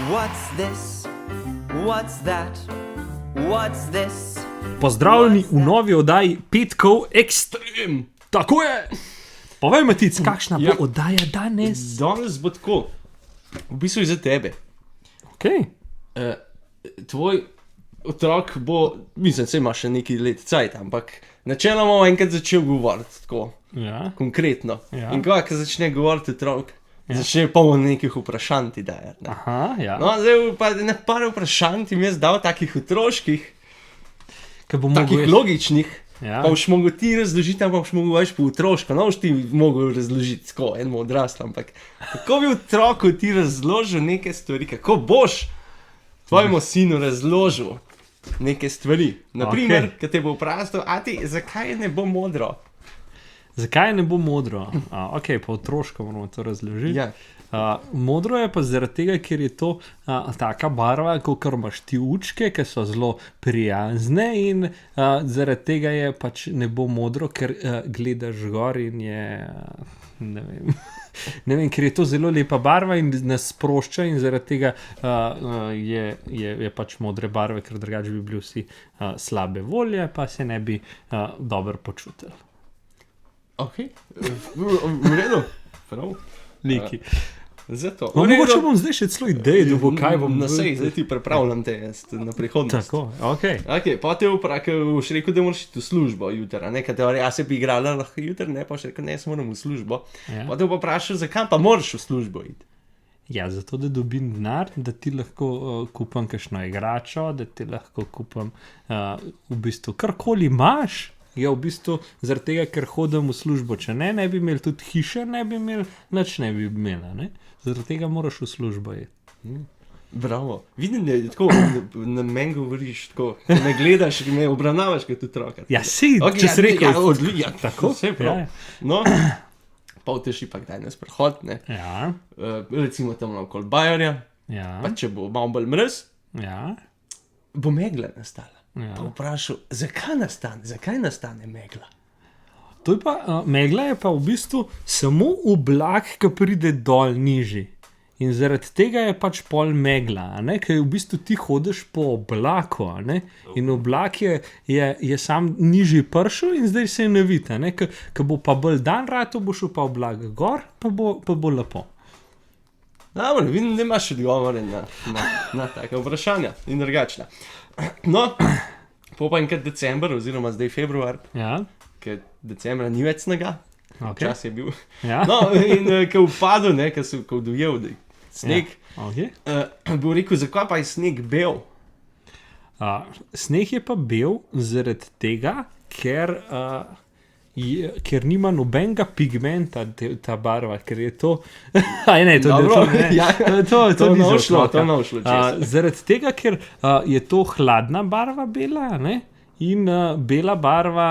What's this? What's that? What's this? Pozdravljeni v novi oddaji Petkov Extreme. Tako je. Povej, Matic, kakšna bo oddaja danes? Danes bo tako. V bistvu je za tebe. Okay. Tvoj otrok bo, mislim, se ima še nekaj let cajt, ampak načeloma bo enkrat začel govoriti tako, konkretno. Ja. In ko začne govoriti otrok, začne polno nekih vprašanj ti dajati. Aha, ja. No, zdaj pa ne par vprašanj ti mi jaz dal takih otroških, takih logičnih, pa boš mogel ti razložiti, ampak boš mogel več po otroško, no boš ti mogel razložiti, tako, enemu odraslo, ampak kako bi otroku ti razložil neke stvari, kako boš tvojemu sinu razložil neke stvari. Naprimer, ko te bo vprašal, zakaj ne bo modro? Zakaj ne bo modro? Ok, pa otroško moramo to razložiti. Ja. Modro je pa zaradi tega, ker je to taka barva, kakor imaš ti učke, ki so zelo prijazne in zaradi tega je pač ne bo modro, ker gledaš gor in je, ne vem, ker je to zelo lepa barva in nas sprošča in zaradi tega je pač modre barve, ker drugače bi bili vsi slabe volje, pa se ne bi dobro počutili. Ok, v redu, prav. Neki. Zato. Mogoče bom zdaj še celo ideje, da bo kaj bom... Na sej, zdaj ti pripravljam te jaz na prihodnost. Tako, ok. Ok, pa te boš rekel, da moraš iti v službo jutra, ne, kad ja se bi igrala lahko jutra, ne, pa še rekel, ne, jaz moram v službo. Ja. Pa te bo vprašal, zakaj pa moraš v službo iti? Ja, zato, da dobim denar, da ti lahko kupam kakšno igračo, da ti lahko kupam v bistvu karkoli imaš. Ja, v bistvu zaradi tega, ker hodim v službo, če ne bi imeli tudi hiše, ne bi imeli, nič ne bi imela, ne? Zaradi tega moraš v službo iti. Bravo. Vidim, da je tako, na meni govoriš tako, da me gledaš, me obravnavaš kot otroka. Ja, si, okay, če si rekel. Ja, tako, vse prav. Ja. No, pa vteši pa kdaj nas prehod, ne? Ja. Recimo tam okoli Bajerja, pa če bo malo bolj mrz, bo megla nastala. Ja. Pa vprašal, zakaj nastane megla? To je pa, megla je pa v bistvu samo oblak, ki pride dol nižji. In zaradi tega je pač pol megla, ker v bistvu ti hodiš po oblaku, in oblak je sam nižji pršel in zdaj se je navita, ko bo pa bolj dan rato, bo šel pa oblak gor, pa bo lepo. Dobro, vidim, da imaš odgovore na take vprašanja in drugačna. No, pa enkrat december oziroma zdaj februar, ker decembra ni več snega, čas je bil. Ja. No, in ko upadel, ko dojel sneg, bo rekel, zakaj pa je sneg bel? Sneg je pa bel zaradi tega, ker nima nobenega pigmenta ta barva, ker je to... To ni šlo. Zaradi tega, ker je to hladna barva bela, in bela barva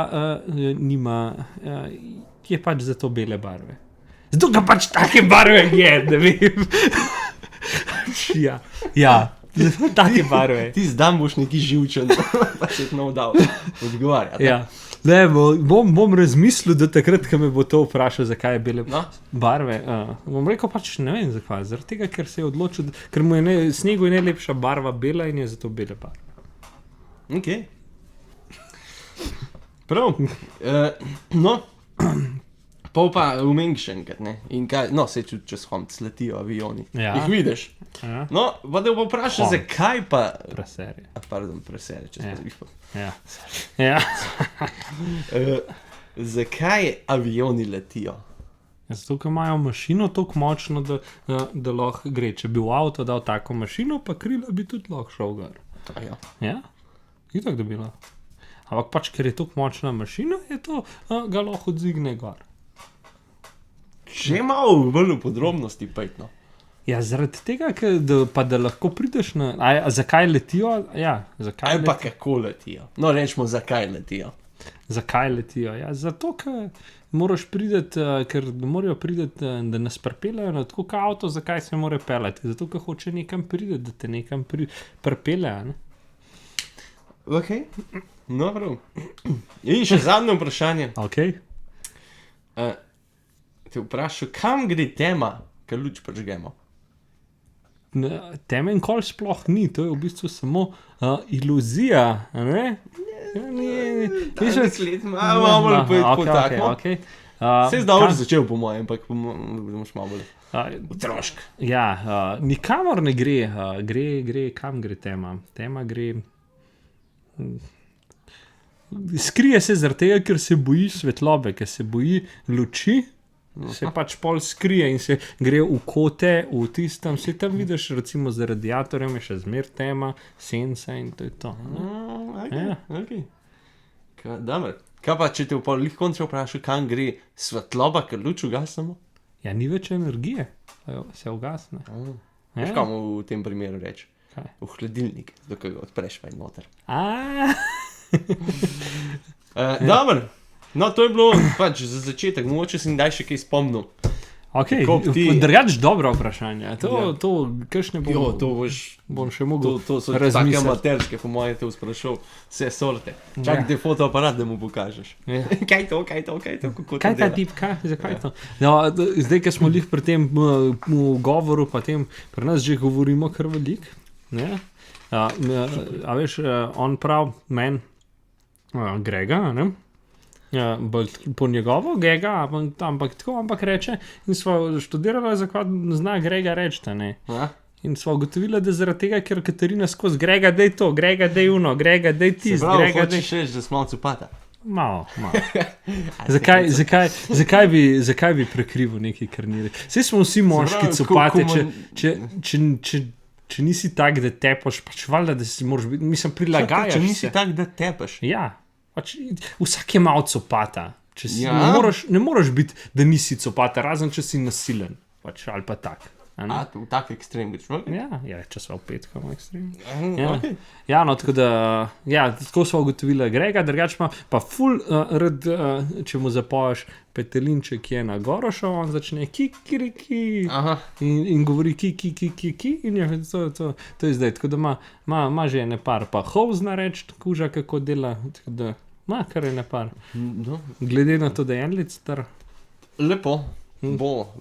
nima, je pač zato bele barve. Zato ga pač take barve je, ne vem. Ja. Take barve. Ti zdaj boš neki živčen, pa še nov dal odgovarjati. Ja. Ne, bom razmislil, da takrat, ko me bo to vprašal, zakaj je bele barve. Bom rekel pač, ne vem zakaj, zaradi tega, ker se je odločil, ker mu je snegu je najlepša barva bela in je zato bele barve. Ok. Prav. No, pol pa umeng še enkrat, ne? In kaj, no, se čez Homc letijo avioni. Jih vidiš? Ja. No, pa da bo vprašal, zakaj pa... Preserje. Preserje, če sem jih pa... Ja. Zakaj avioni letijo? Zato, ker imajo mašino toliko močno, da lahko gre. Če bi v avto dal tako mašino, pa krila bi tudi lahko šel gor. Ja? Itak da bi lahko. Ampak pač, ker je toliko močna mašina, je to, ga lahko odzigne gor. Že malo bolj v podrobnosti pejtno. Ja, zaradi tega, da lahko prideš na... zakaj letijo? Ja, zakaj letijo? Pa kako letijo? No, rečemo, zakaj letijo. Zakaj letijo? Ja, zato, ker moraš prideti, ker morajo prideti, da nas pripeljajo na tako kot avto, zakaj se mora peljati? Zato, ker hoče nekam prideti, da te nekam pripeljajo, ne? Ok, no, prav. In še zadnje vprašanje. Ok. Te vprašal, kam gre tema, ker luč prižgemo? teme in kol sploh ni, to je v bistvu samo iluzija. Malo bolj tako. Se je dobro začel, po mojem, ampak boš malo bolj otrošk. Ja, nikamor ne gre, kam gre tema? Tema gre... Skrije se zaradi tega, ker se boji svetlobe, ker se boji luči, se pač pol skrije in se gre v kote, v tistem, se tam vidiš, recimo z radiatorjem je še zmer tema, senca in to je to. Okay. Kaj pa, če te v pol lih kontra vprašal, kam gre svetloba, ker luč ugasnemo? Ja, ni več energije, se ugasne. Veš, kam v tem primeru reči? V hladilnik, dokaj ga odpreš pa in noter. Dobro, no to je bilo pač za začetek, mogoče si daj še kaj spomnil. Ok, drugač dobro vprašanje, to kakšne bom, jo, to bom še mogel to so take amaterske, po moje te vsprašal, vse sorte. Čak te fotoaparat, da mu pokažeš. Kaj to, kako to kaj ta tipka, zakaj to? No, zdaj, ko smo lih pri tem govoru, pa tem, pri nas že govorimo kar velik, ne? A veš, on prav, Grega, ne? Po njegovo Gega, ampak reče, in smo študirali, zakaj zna Grega reči, ne? In smo ugotovili, da zaradi tega, ker Katarina skozi Grega, dej to, Grega, dej uno, Grega, dej tis, Grega, dej... Se pravi, hočeš reči, da smo malo cupata? Malo. Zakaj bi prekrivil nekaj, kar ni reči? Saj smo vsi moški cupate, če nisi tak, da tepaš, pač valjda, da si moraš biti, mislim, prilagajaš se. Če nisi tak, da tepaš? Ja, pač vsak je malo copata. Ne moraš biti, da nisi copata, razen če si nasilen, pač, ali pa tak. V tak ekstrem greš, no? Ja, če smo v petkom ekstrem. Ja, no, tako da, tako smo ugotovili Grega, drugač pa ful rad, če mu zapoješ petelinček je na Gorošo, on začne kikiriki in govori ki in je to je zdaj, tako da ima že ene par, pa Hovzna reč, kuža kako dela, tako da ima kar ene par. Glede na to, da je en let star. Lepo, bo.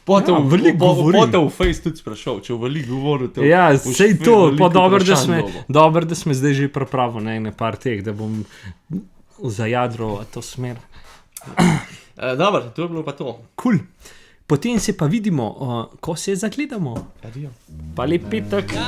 Pote v Face tudi sprašal, če v veliko govoril. Ja, sej to, pa dobro, da sme zdaj že pripravil na ene par teh, da bom zajadral to smer. Dobro, to je bilo pa to. Cool. Potem se pa vidimo, ko se zagledamo. Adijo. Pa lep petek.